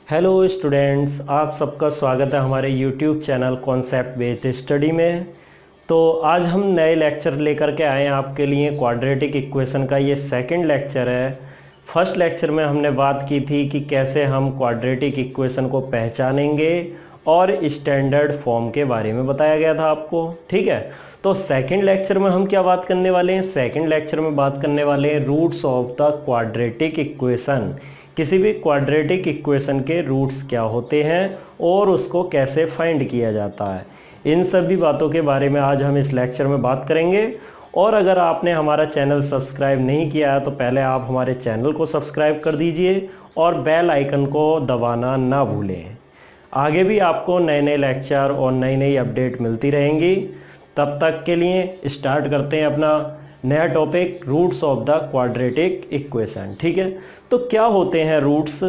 Hello students, आप सबका स्वागत है हमारे YouTube channel concept based study में। तो आज हम नए लेक्चर लेकर के आए हैं आपके लिए। क्वाड्रेटिक इक्वेशन का ये सेकंड लेक्चर है। फर्स्ट लेक्चर में हमने बात की थी कि कैसे हम क्वाड्रेटिक इक्वेशन को पहचानेंगे और स्टैंडर्ड फॉर्म के बारे में बताया गया था आपको, ठीक है। तो सेकंड लेक्चर में हम क्या बात करने वाले हैं? सेकंड लेक्चर में बात करने वाले हैं roots of the quadratic equation. किसी भी क्वाड्रेटिक इक्वेशन के रूट्स क्या होते हैं और उसको कैसे फाइंड किया जाता है, इन सभी बातों के बारे में आज हम इस लेक्चर में बात करेंगे। और अगर आपने हमारा चैनल सब्सक्राइब नहीं किया है तो पहले आप हमारे चैनल को सब्सक्राइब कर दीजिए और बेल आइकन को दबाना ना भूलें। आगे भी आपको नए नए लेक्चर और नई नई अपडेट मिलती रहेंगी। तब तक के लिए स्टार्ट करते हैं अपना नया topic, roots of the quadratic equation, ठीक है। तो क्या होते हैं रूट्स?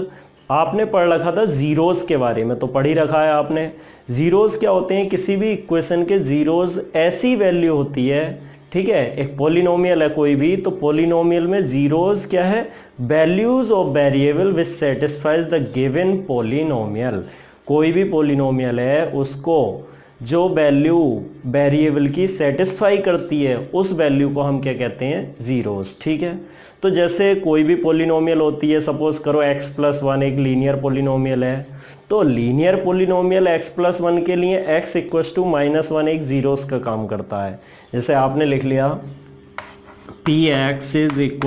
आपने पढ़ रखा था जीरोस के बारे में, तो पढ़ ही रखा है आपने। जीरोस क्या होते हैं? किसी भी इक्वेशन के जीरोस ऐसी वैल्यू होती है, ठीक है। एक पॉलिनोमियल है कोई भी, तो पॉलिनोमियल में जीरोस क्या है? Values of variable which satisfies the given polynomial. कोई भी पॉलिनोमियल है उसको जो वैल्यू वेरिएबल की सेटिस्फाई करती है उस वैल्यू को हम क्या कहते हैं? जीरोस, ठीक है। तो जैसे कोई भी पॉलिनोमियल होती है, सपोज करो x+1 एक लीनियर पॉलिनोमियल है, तो लीनियर पॉलिनोमियल x+1 के लिए x = -1 एक जीरोस का काम करता है। जैसे आपने लिख लिया px =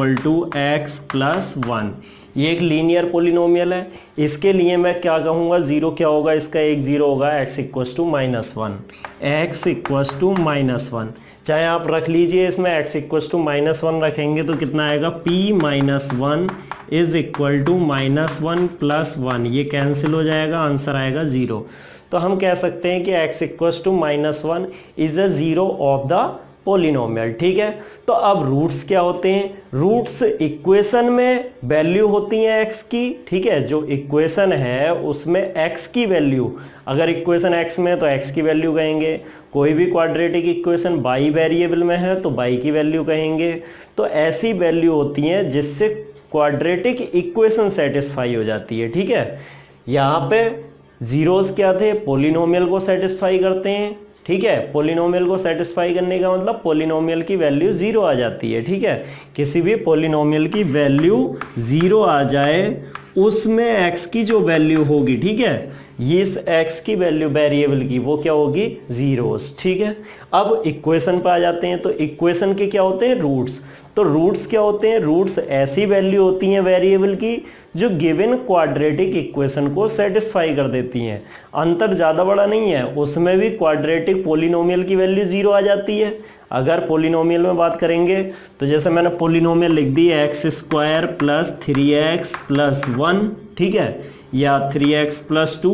x+1, ये एक लीनियर पॉलिनोमियल है। इसके लिए मैं क्या कहूँगा? जीरो क्या होगा इसका? एक जीरो होगा। x = -1, चाहे आप रख लीजिए इसमें x = -1 रखेंगे तो कितना आएगा? p - 1 = -1 + 1, ये कैंसिल हो जाएगा, आंसर आएगा 0। तो हम कह सकते हैं कि x = -1 is a zero of the polynomial, ठीक है। तो अब रूट्स क्या होते हैं? रूट्स इक्वेशन में वैल्यू होती है x की, ठीक है। जो इक्वेशन है उसमें x की वैल्यू, अगर इक्वेशन x में है तो x की वैल्यू कहेंगे। कोई भी क्वाड्रेटिक इक्वेशन बाई वेरिएबल में है तो बाई की वैल्यू कहेंगे। तो ऐसी वैल्यू होती हैं जिससे क्वाड्रेटिक इक्वेशन सेटिस्फाई हो जाती है, ठीक है। यहाँ पे जीरोस क्या थे? पॉलिनोमियल को सेटिस्फाई करते हैं, ठीक है। पॉलिनोमियल को सेटिस्फाई करने का मतलब पॉलिनोमियल की वैल्यू 0 आ जाती है, ठीक है। किसी भी पॉलिनोमियल की वैल्यू 0 आ जाए उसमें x की जो वैल्यू होगी, ठीक है, ये इस x की वैल्यू वेरिएबल की वो क्या होगी? जीरोस, ठीक है। अब इक्वेशन पर आ जाते हैं। तो इक्वेशन के क्या होते हैं? रूट्स। तो रूट्स क्या होते हैं? रूट्स ऐसी वैल्यू होती हैं वेरिएबल की जो गिवन क्वाड्रेटिक इक्वेशन को सेटिस्फाई कर देती हैं। अंतर ज़्यादा बड़ा नहीं है, उसमें भी क्वाड्रेटिक पॉलिनोमियल की वैल्यू 0 आ जाती है। अगर पॉलिनोमियल में बात करेंगे तो जैसे मैंने पॉलिनोमियल लिख दी x² + 3x + 1, ठीक है, या 3x + 2,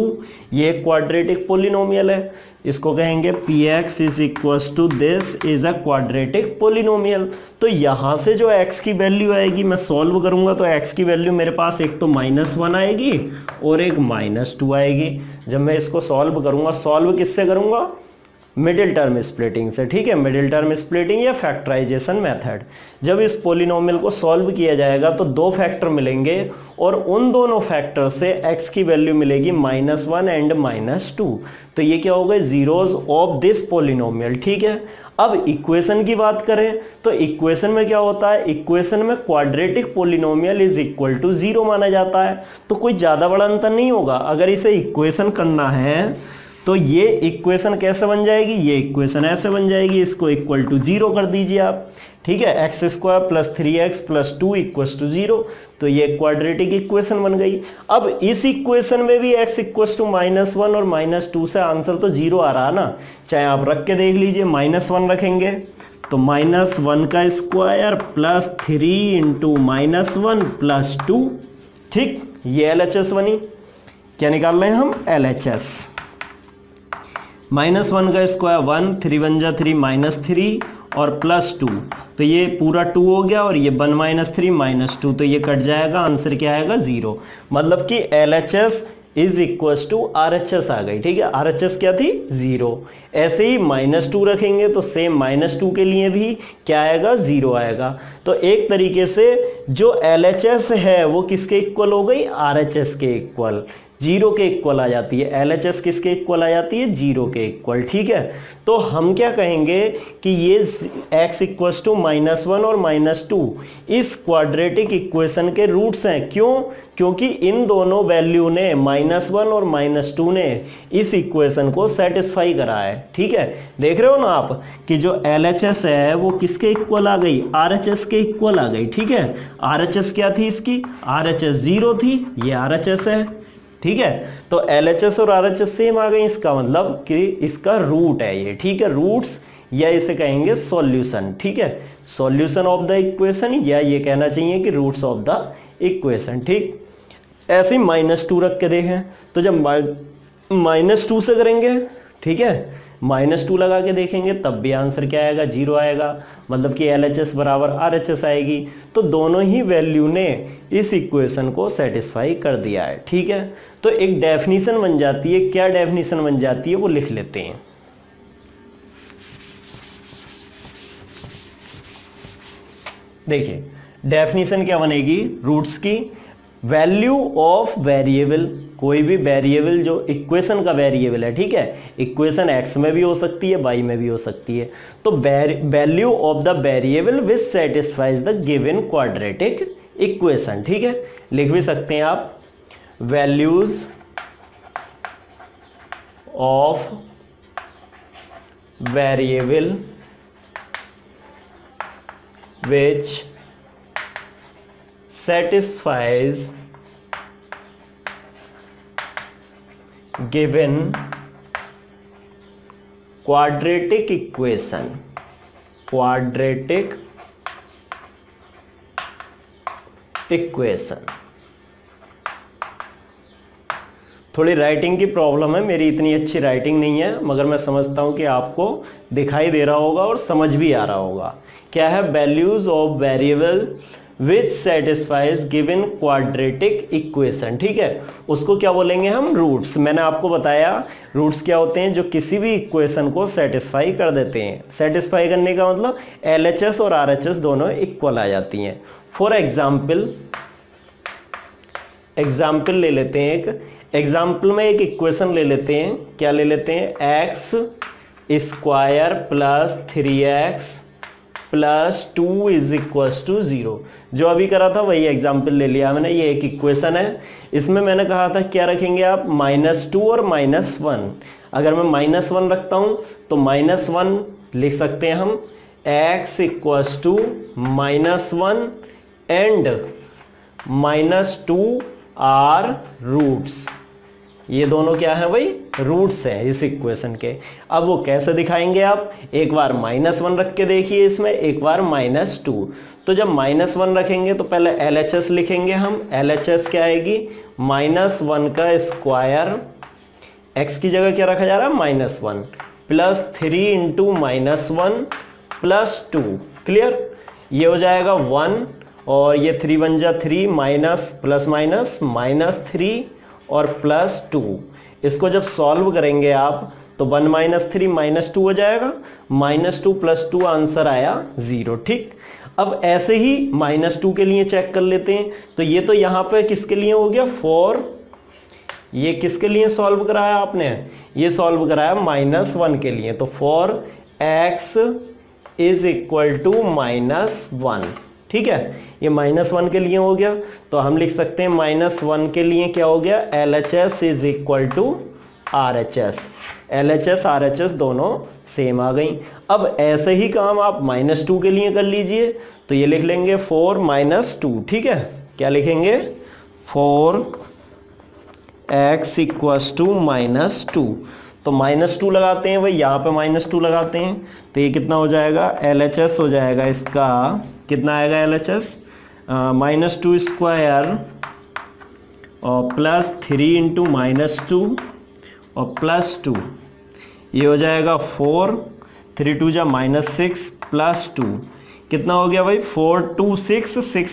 ये क्वाड्रेटिक पॉलिनोमियल है। इसको कहेंगे px = this is a quadratic polynomial. तो यहाँ से जो x की वैल्यू आएगी, मैं सॉल्व करूँगा तो x की वैल्यू मेरे पास एक तो -1 आएगी और एक -2 आएगी। जब मैं इसको सॉल्व करूँगा, सॉल्व किससे करूँगा? मिडिल टर्म स्प्लिटिंग से, ठीक है। मिडिल टर्म स्प्लिटिंग या फैक्टराइजेशन मेथड। जब इस पॉलिनोमियल को सॉल्व किया जाएगा तो दो फैक्टर मिलेंगे और उन दोनों फैक्टर से x की वैल्यू मिलेगी -1 एंड -2। तो ये क्या होगा? जीरोस ऑफ दिस पॉलिनोमियल, ठीक है। अब इक्वेशन की बात करें तो इक्वेशन में क्या होता है? इक्वेशन में quadratic polynomial is equal to 0 माना जाता है। तो कोई ज़्यादा बड़ा अंतर नहीं होगा। अगर इसे इक्वेशन करना है तो ये इक्वेशन कैसे बन जाएगी? ये इक्वेशन ऐसे बन जाएगी, इसको इक्वल टू 0 कर दीजिए आप, ठीक है। x² + 3x + 2 = 0, तो ये क्वाड्रेटिक इक्वेशन बन गई। अब इस इक्वेशन में भी x = -1 और -2 से आंसर तो 0 आ रहा ना, चाहे आप रख के देख लीजिए। -1 रखेंगे तो -1² + 3 × -1 + 2, ठीक, ये LHS बनी। क्या निकाल रहे हैं हम? LHS। -1 का स्क्वायर 1, 3 × 1 = 3 -3 और +2, तो ये पूरा 2 हो गया और ये 1 - 3 -2, तो ये कट जाएगा, आंसर क्या आएगा? 0। मतलब कि LHS = RHS आ गई, ठीक है। RHS क्या थी? 0। ऐसे ही -2 रखेंगे तो सेम -2 के लिए भी क्या आएगा? 0 आएगा। तो एक तरीके से जो LHS है वो किसके इक्वल हो गई? RHS के इक्वल। जीरो के इक्वल आ जाती है। LHS किसके इक्वल आ जाती है? जीरो के इक्वल। ठीक है, तो हम क्या कहेंगे कि ये x इक्वल्स टू -1 और -2 इस क्वाड्रेटिक इक्वेशन के रूट्स हैं। क्यों? क्योंकि इन दोनों वैल्यू ने -1 और -2 ने इस इक्वेशन को सेटिस्फाई करा है। ठीक है, देख रहे हो ना आप कि जो LHS है वो किसके इक्वल आ गई? RHS के इक्वल आ गई। ठीक है, RHS क्या थी इसकी? RHS 0 थी, ये RHS है। ठीक है, तो LHS और RHS सेम आ गई, इसका मतलब कि इसका रूट है ये। ठीक है, रूट्स या इसे कहेंगे सॉल्यूशन। ठीक है, सॉल्यूशन ऑफ द इक्वेशन, या ये कहना चाहिए कि रूट्स ऑफ द इक्वेशन। ठीक, ऐसे ही -2 रख के देखें तो जब -2 से करेंगे, ठीक है, -2 लगा के देखेंगे तब भी आंसर क्या आएगा? 0 आएगा, मतलब कि LHS बराबर RHS आएगी। तो दोनों ही वैल्यू ने इस इक्वेशन को सेटिस्फाई कर दिया है। ठीक है, तो एक डेफिनेशन बन जाती है। क्या डेफिनेशन बन जाती है वो लिख लेते हैं। देखिए डेफिनेशन क्या बनेगी रूट्स की? वैल्यू ऑफ वेरिएबल, कोई भी वेरिएबल जो इक्वेशन का वेरिएबल है, ठीक है, इक्वेशन x में भी हो सकती है, y में भी हो सकती है। तो value of the variable which satisfies the given quadratic equation. ठीक है, लिख भी सकते हैं आप values of variable which satisfies given quadratic equation, quadratic equation। थोड़ी राइटिंग की प्रॉब्लम है, मेरी इतनी अच्छी राइटिंग नहीं है, मगर मैं समझता हूं कि आपको दिखाई दे रहा होगा और समझ भी आ रहा होगा। क्या है? Values of variable which satisfies given quadratic equation. ठीक है, उसको क्या बोलेंगे हम? रूट्स। मैंने आपको बताया रूट्स क्या होते हैं? जो किसी भी इक्वेशन को सेटिस्फाई कर देते हैं। सेटिस्फाई करने का मतलब LHS और RHS दोनों इक्वल आ जाती हैं। फॉर एग्जाम्पल ले लेते हैं। एक एग्जाम्पल में एक इक्वेशन ले लेते हैं। क्या ले लेते हैं? x² plus 3x plus 2 is equals to 0। जो अभी करा था वही एग्जाम्पल ले लिया मैंने। ये एक इक्वेशन है, इसमें मैंने कहा था क्या रखेंगे आप? -2 और -1। अगर मैं -1 रखता हूं तो -1 लिख सकते हैं हम x equals to -1 and -2 are roots. ये दोनों क्या है भाई? रूट्स हैं इस इक्वेशन के। अब वो कैसे दिखाएंगे आप? एक बार -1 रख के देखिए इसमें, एक बार -2। तो जब -1 रखेंगे तो पहले LHS लिखेंगे हम। LHS क्या आएगी? -1 का स्क्वायर, x की जगह क्या रखा जा रहा है? -1 प्लस 3 इंटू -1 प्लस 2। क्लियर? ये हो जाएगा 1 और ये 3 बन जा 3 माइनस प्लस माइनस -3 और +2। इसको जब सॉल्व करेंगे आप तो 1 - 3 -2 हो जाएगा। -2 + 2 आंसर आया 0। ठीक, अब ऐसे ही -2 के लिए चेक कर लेते हैं। तो ये तो यहाँ पे किसके लिए हो गया? 4। ये किसके लिए सॉल्व कराया आपने? ये सॉल्व कराया -1 के लिए। तो 4x इज इक्वल टू -1। ठीक है, ये -1 के लिए हो गया। तो हम लिख सकते हैं -1 के लिए क्या हो गया? LHS is equal to RHS। LHS RHS दोनों सेम आ गई। अब ऐसे ही काम आप -2 के लिए कर लीजिए। तो ये लिख लेंगे 4 - 2। ठीक है, क्या लिखेंगे? 4x equals to -2। तो -2 लगाते हैं भाई, यहाँ पे -2 लगाते हैं। तो ये कितना हो जाएगा? LHS हो जाएगा इसका, कितना आएगा LHS? -2 स्क्वायर और प्लस 3 इंटू -2 और +2। ये हो जाएगा 4, 3 2 जा -6 प्लस 2। कितना हो गया भाई? 4 2 6, 6 -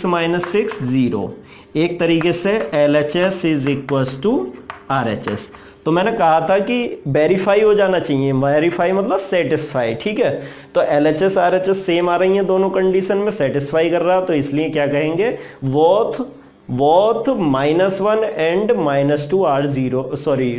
6 0। एक तरीके से LHS is equals to RHS। तो मैंने कहा था कि वेरीफाई हो जाना चाहिए। वेरीफाई मतलब सेटिस्फाई। ठीक है, तो LHS RHS सेम आ रही हैं दोनों कंडीशन में, सेटिस्फाई कर रहा, तो इसलिए क्या कहेंगे? Both both -1 and -2 are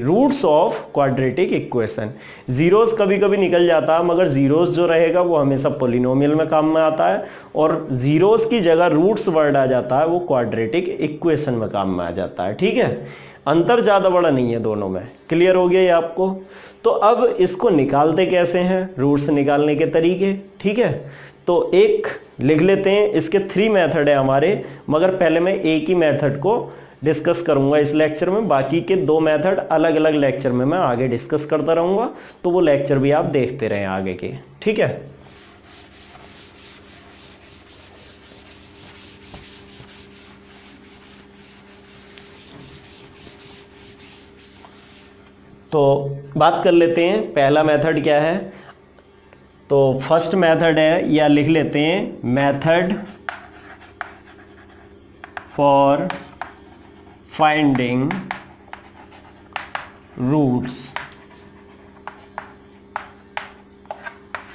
roots of quadratic equation. Zeros कभी कभी निकल जाता है, मगर जीरोस जो रहेगा वो हमेशा पॉलिनोमियल में काम में आता है, और जीरोस की जगह रूट्स वर्ड आ जाता है वो क्वाड्रेटिक इक्वेशन में काम में आ जाता है। ठीक है, अंतर ज़्यादा बड़ा नहीं है दोनों में। क्लियर हो गया ये आपको? तो अब इसको निकालते कैसे हैं, रूट्स निकालने के तरीके। ठीक है, तो एक लिख लेते हैं, इसके 3 मेथड है हमारे, मगर पहले मैं एक ही मेथड को डिस्कस करूंगा इस लेक्चर में, बाकी के 2 मेथड अलग अलग लेक्चर में मैं आगे डिस्कस करता रहूंगा, तो वो लेक्चर भी आप देखते रहें आगे के। ठीक है, तो बात कर लेते हैं पहला मेथड क्या है। तो फर्स्ट मेथड है, या लिख लेते हैं method for finding roots.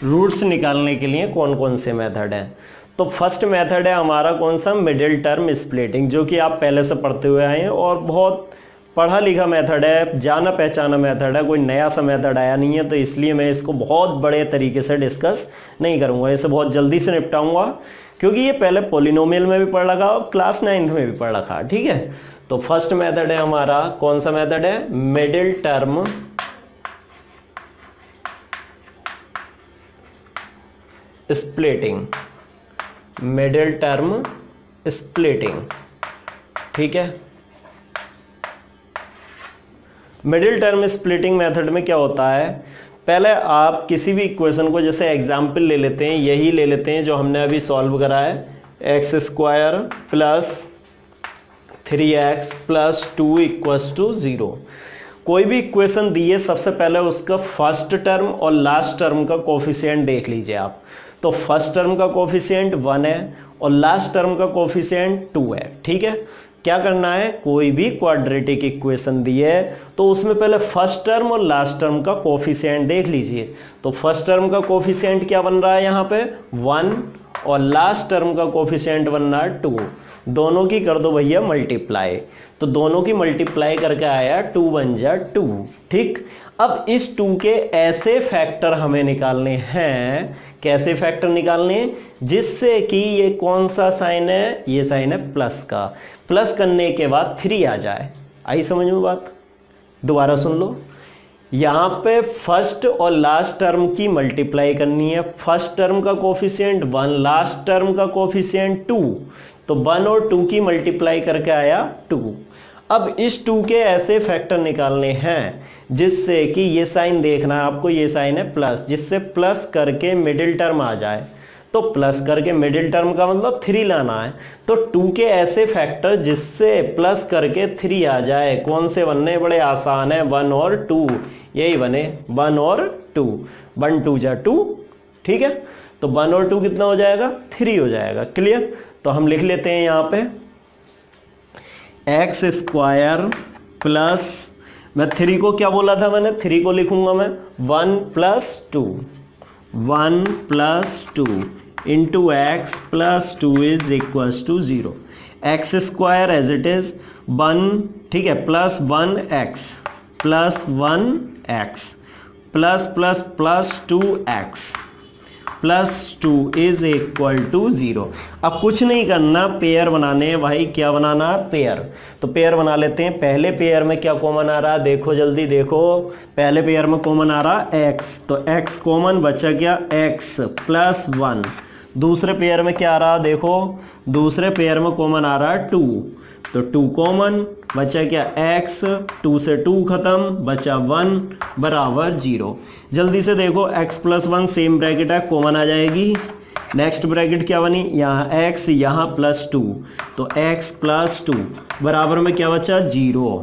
Roots निकालने के लिए कौन कौन से मेथड हैं? तो फर्स्ट मेथड है हमारा कौन सा, मिडिल टर्म स्प्लिटिंग, जो कि आप पहले से पढ़ते हुए आए हैं और बहुत पढ़ा लिखा मेथड है, जाना पहचाना मेथड है, कोई नया सा मेथड आया नहीं है, तो इसलिए मैं इसको बहुत बड़े तरीके से डिस्कस नहीं करूंगा, इसे बहुत जल्दी से निपटाऊंगा, क्योंकि ये पहले पॉलिनोमियल में भी पढ़ रखा और क्लास 9th में भी पढ़ रखा। ठीक है, तो फर्स्ट मेथड है हमारा कौन सा मेथड है, middle term splitting. Middle term splitting. ठीक है, मिडिल टर्म स्प्लिटिंग मेथड में क्या होता है, पहले आप किसी भी इक्वेशन को, जैसे एग्जाम्पल ले लेते हैं, यही ले लेते हैं जो हमने अभी सॉल्व करा है, x² plus 3x plus 2 equals to 0। कोई भी इक्वेशन दी है, सबसे पहले उसका फर्स्ट टर्म और लास्ट टर्म का कोफिशिएंट देख लीजिए आप। तो फर्स्ट टर्म का कोफिशिएंट 1 है और लास्ट टर्म का कोफिशिएंट 2 है। ठीक है, क्या करना है, कोई भी क्वाड्रेटिक इक्वेशन दी है तो उसमें पहले फर्स्ट टर्म और लास्ट टर्म का कोफिशिएंट देख लीजिए। तो फर्स्ट टर्म का कोफिशिएंट क्या बन रहा है यहाँ पे 1, और लास्ट टर्म का कोफिशिएंट बन रहा है 2। दोनों की कर दो भैया मल्टीप्लाई, तो दोनों की मल्टीप्लाई करके आया 2 बन जा 2। ठीक, अब इस 2 के ऐसे फैक्टर हमें निकालने हैं, कैसे फैक्टर निकालने हैं, जिससे कि ये कौन सा साइन है, ये साइन है प्लस का, प्लस करने के बाद 3 आ जाए। आई समझ में बात? दोबारा सुन लो, यहाँ पे फर्स्ट और लास्ट टर्म की मल्टीप्लाई करनी है। फर्स्ट टर्म का कोफिशिएंट 1, लास्ट टर्म का कोफिशिएंट 2, तो 1 और 2 की मल्टीप्लाई करके आया 2। अब इस 2 के ऐसे फैक्टर निकालने हैं जिससे कि ये साइन देखना है आपको, ये साइन है प्लस, जिससे प्लस करके मिडिल टर्म आ जाए। तो प्लस करके मिडिल टर्म का मतलब 3 लाना है, तो 2 के ऐसे फैक्टर जिससे प्लस करके 3 आ जाए, कौन से बनने, बड़े आसान है, 1 और 2, यही बने 1 और 2, 1 2 जा 2। ठीक है, तो 1 और 2 कितना हो जाएगा, 3 हो जाएगा। क्लियर? तो हम लिख लेते हैं यहाँ पे x² प्लस, मैं 3 को क्या बोला था मैंने, 3 को लिखूंगा मैं 1 + 2, 1 + 2 into x plus 2 is equals to 0। x² as it is 1, ठीक है, plus 1x plus 1x plus plus plus 2x plus 2 is equal to 0। अब कुछ नहीं करना, पेयर बनाने हैं भाई। क्या बनाना है, पेयर। तो पेयर बना लेते हैं। पहले पेयर में क्या कॉमन आ रहा है, देखो जल्दी देखो, पहले पेयर में कॉमन आ रहा है x, तो x कॉमन, बचा क्या x प्लस 1। दूसरे पेयर में क्या आ रहा है, देखो दूसरे पेयर में कॉमन आ रहा है 2, तो 2 कॉमन, बचा क्या x, 2 से 2 खत्म, बचा 1 बराबर 0। जल्दी से देखो x प्लस 1 सेम ब्रैकेट है, कॉमन आ जाएगी। नेक्स्ट ब्रैकेट क्या बनी, यहाँ x यहाँ प्लस 2, तो x प्लस 2 बराबर में क्या बचा 0।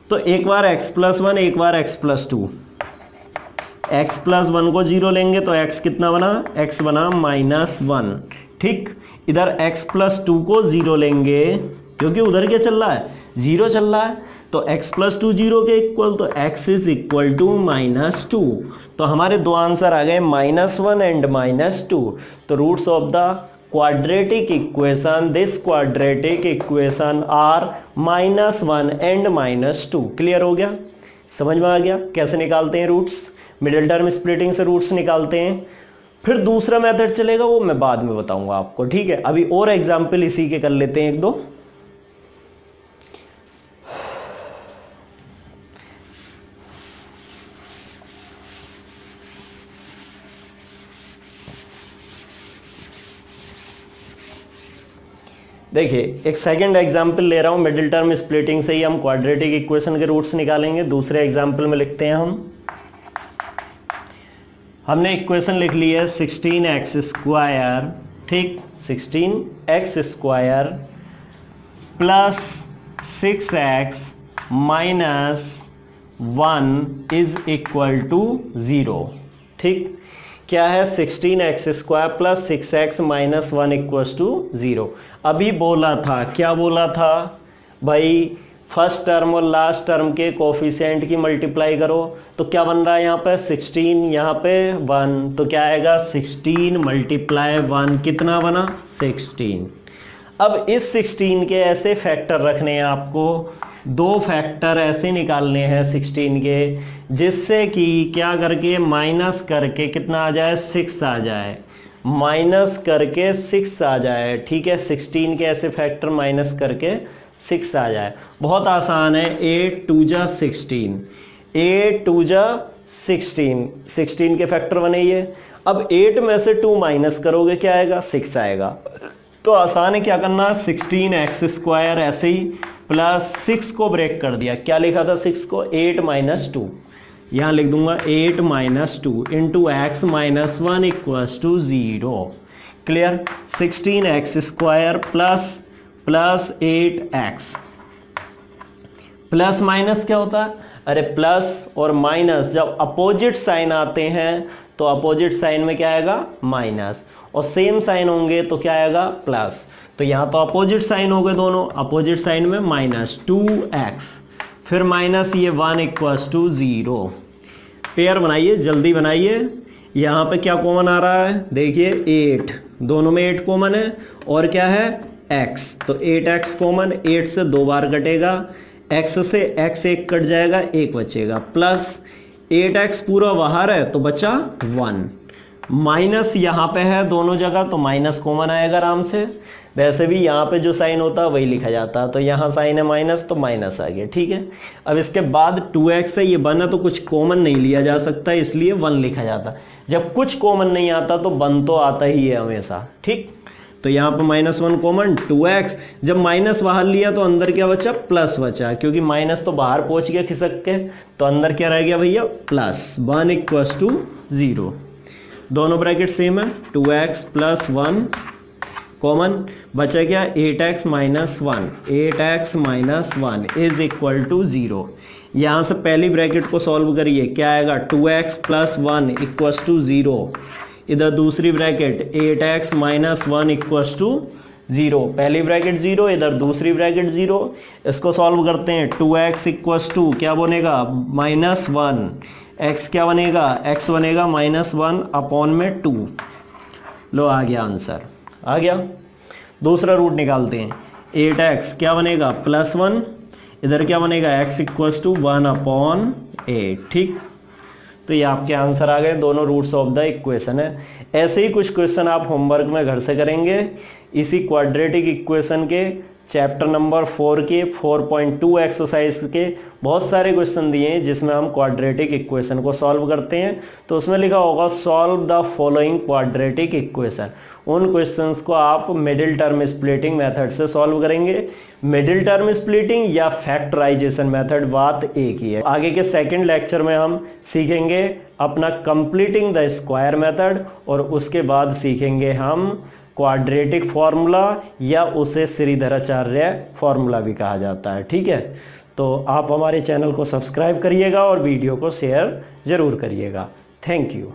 तो एक बार x प्लस 1, एक बार x प्लस 2, x प्लस 1 को 0 लेंगे तो x कितना बना, x बना -1। ठीक, इधर x प्लस 2 को 0 लेंगे क्योंकि उधर क्या चल रहा है, 0 चल रहा है, तो x प्लस 2 0 के इक्वल, तो x इज इक्वल टू -2। तो हमारे दो आंसर आ गए -1 एंड -2। तो roots of the quadratic equation, this quadratic equation are -1 and -2। Clear हो गया, समझ में आ गया कैसे निकालते हैं रूट्स। मिडिल टर्म स्प्लिटिंग से रूट्स निकालते हैं। फिर दूसरा मेथड चलेगा, वो मैं बाद में बताऊंगा आपको, ठीक है। अभी और एग्जाम्पल इसी के कर लेते हैं एक दो। देखिए एक सेकंड एग्जाम्पल ले रहा हूं, मिडिल टर्म स्प्लिटिंग से ही हम क्वाड्रेटिक इक्वेशन के रूट्स निकालेंगे। दूसरे एग्जाम्पल में लिखते हैं हमने इक्वेशन लिख ली है 16x², ठीक, 16x² plus 6x minus 1 is equal to 0, ठीक। क्या है 16x² plus 6x minus 1 equal to 0। अभी बोला था, क्या बोला था भाई, फर्स्ट टर्म और लास्ट टर्म के कोफिशिएंट की मल्टीप्लाई करो, तो क्या बन रहा है यहाँ पे 16, यहाँ पे 1, तो क्या आएगा 16 मल्टीप्लाई 1 कितना बना 16। अब इस 16 के ऐसे फैक्टर रखने हैं आपको, दो फैक्टर ऐसे निकालने हैं 16 के, जिससे कि क्या करके माइनस करके कितना आ जाए 6 आ जाए, माइनस करके 6 आ जाए, ठीक है। 16 के ऐसे फैक्टर माइनस करके 6 आ जाए। बहुत आसान है, 8 2 जा 16, 8 2 जा 16, 16 के फैक्टर बने ये। अब 8 में से 2 माइनस करोगे क्या आएगा 6 आएगा। तो आसान है, क्या करना 16x² ऐसे ही प्लस 6 को ब्रेक कर दिया, क्या लिखा था 6 को 8 - 2, यहाँ लिख दूंगा 8 - 2 into x minus 1 equals to 0। Clear, 16x² plus 8x, plus minus क्या होता है, अरे प्लस और माइनस जब अपोजिट साइन आते हैं तो अपोजिट साइन में क्या आएगा माइनस, और सेम साइन होंगे तो क्या आएगा प्लस। तो यहाँ तो अपोजिट साइन हो गए दोनों, अपोजिट साइन में माइनस 2x, फिर माइनस ये 1 इक्वल्स टू 0। पेयर बनाइए, जल्दी बनाइए। यहाँ पे क्या कॉमन आ रहा है, देखिए 8, दोनों में 8 कॉमन है, और क्या है x, तो 8x कॉमन, 8 से 2 बार कटेगा, x से x 1 कट जाएगा, 1 बचेगा, प्लस 8x पूरा बाहर है तो बचा 1, माइनस यहाँ पे है दोनों जगह तो माइनस कॉमन आएगा आराम से। वैसे भी यहाँ पे जो साइन होता है वही लिखा जाता है, तो यहाँ साइन है माइनस तो माइनस आ गया, ठीक है। अब इसके बाद 2x है, ये 1 है तो कुछ कॉमन नहीं लिया जा सकता, इसलिए 1 लिखा जाता। जब कुछ कॉमन नहीं आता तो 1 तो आता ही है हमेशा, ठीक। तो यहाँ पर -1 कॉमन 2x, जब माइनस बाहर लिया तो अंदर क्या बचा प्लस बचा, क्योंकि माइनस तो बाहर पहुँच गया खिसक के, तो अंदर क्या रह गया भैया प्लस 1 इक्वल्स टू 0। दोनों ब्रैकेट सेम है, 2x प्लस 1 कॉमन, बचा क्या 8x minus 1, 8x minus 1 is equal to 0। यहाँ से पहली ब्रैकेट को सॉल्व करिए, क्या आएगा 2x प्लस 1 इक्वल्स टू 0। इधर दूसरी bracket 8x minus 1 equals to 0, पहली ब्रैकेट 0, इधर दूसरी ब्रैकेट 0। इसको सॉल्व करते हैं, 2x इक्वल्स टू क्या बनेगा -1, x क्या बनेगा, x बनेगा -1 अपॉन में 2। लो आ गया आंसर, आ गया। दूसरा रूट निकालते हैं, 8x क्या बनेगा +1, इधर क्या बनेगा x इक्वल्स टू 1 अपॉन 8, ठीक। तो ये आपके आंसर आ गए, दोनों रूट्स ऑफ द इक्वेशन है। ऐसे ही कुछ क्वेश्चन आप होमवर्क में घर से करेंगे। इसी क्वाड्रेटिक इक्वेशन के चैप्टर नंबर 4 के 4.2 एक्सरसाइज के बहुत सारे क्वेश्चन दिए हैं जिसमें हम क्वाड्रेटिक इक्वेशन को सॉल्व करते हैं। तो उसमें लिखा होगा solve the following quadratic equation. उन क्वेश्चंस को आप मिडिल टर्म स्प्लिटिंग मेथड से सॉल्व करेंगे। मिडिल टर्म स्प्लिटिंग या फैक्टराइजेशन मेथड बात एक ही है। आगे के सेकंड लेक्चर में हम सीखेंगे अपना कंप्लीटिंग द स्क्वायर मेथड, और उसके बाद सीखेंगे हम क्वाड्रेटिक फॉर्मूला, या उसे श्रीधराचार्य फॉर्मूला भी कहा जाता है, ठीक है। तो आप हमारे चैनल को सब्सक्राइब करिएगा और वीडियो को शेयर ज़रूर करिएगा। Thank you.